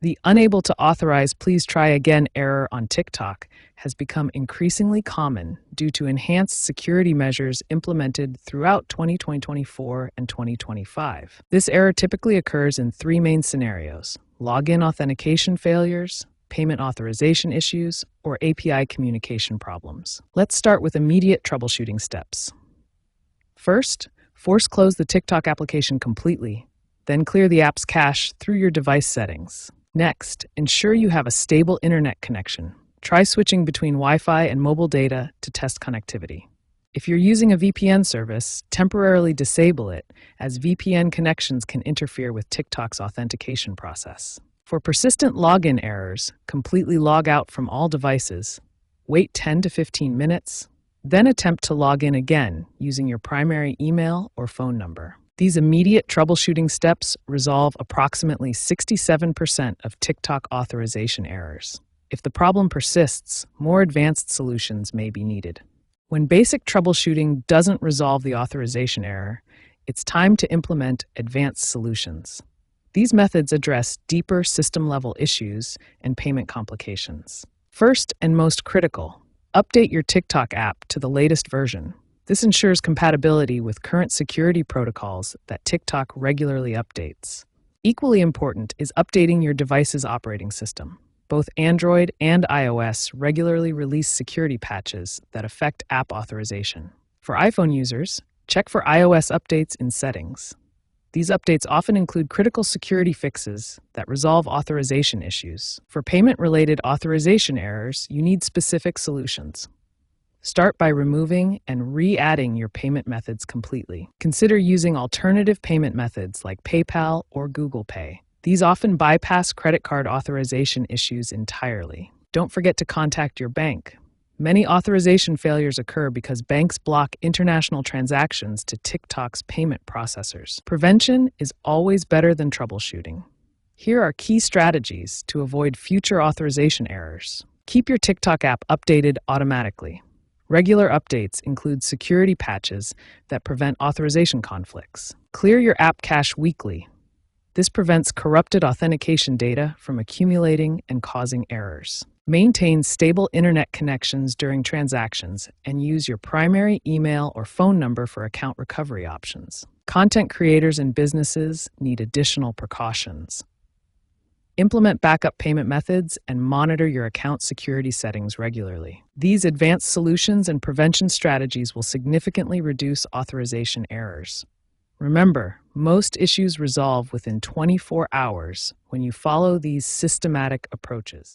The unable to authorize please try again error on TikTok has become increasingly common due to enhanced security measures implemented throughout 2024 and 2025. This error typically occurs in three main scenarios: login authentication failures, payment authorization issues, or API communication problems. Let's start with immediate troubleshooting steps. First, force close the TikTok application completely, then clear the app's cache through your device settings. Next, ensure you have a stable internet connection. Try switching between Wi-Fi and mobile data to test connectivity. If you're using a VPN service, temporarily disable it, as VPN connections can interfere with TikTok's authentication process. For persistent login errors, completely log out from all devices, wait 10 to 15 minutes, then attempt to log in again using your primary email or phone number. These immediate troubleshooting steps resolve approximately 67% of TikTok authorization errors. If the problem persists, more advanced solutions may be needed. When basic troubleshooting doesn't resolve the authorization error, it's time to implement advanced solutions. These methods address deeper system-level issues and payment complications. First and most critical, update your TikTok app to the latest version. This ensures compatibility with current security protocols that TikTok regularly updates. Equally important is updating your device's operating system. Both Android and iOS regularly release security patches that affect app authorization. For iPhone users, check for iOS updates in Settings. These updates often include critical security fixes that resolve authorization issues. For payment-related authorization errors, you need specific solutions. Start by removing and re-adding your payment methods completely. Consider using alternative payment methods like PayPal or Google Pay. These often bypass credit card authorization issues entirely. Don't forget to contact your bank. Many authorization failures occur because banks block international transactions to TikTok's payment processors. Prevention is always better than troubleshooting. Here are key strategies to avoid future authorization errors. Keep your TikTok app updated automatically. Regular updates include security patches that prevent authorization conflicts. Clear your app cache weekly. This prevents corrupted authentication data from accumulating and causing errors. Maintain stable internet connections during transactions and use your primary email or phone number for account recovery options. Content creators and businesses need additional precautions. Implement backup payment methods and monitor your account security settings regularly. These advanced solutions and prevention strategies will significantly reduce authorization errors. Remember, most issues resolve within 24 hours when you follow these systematic approaches.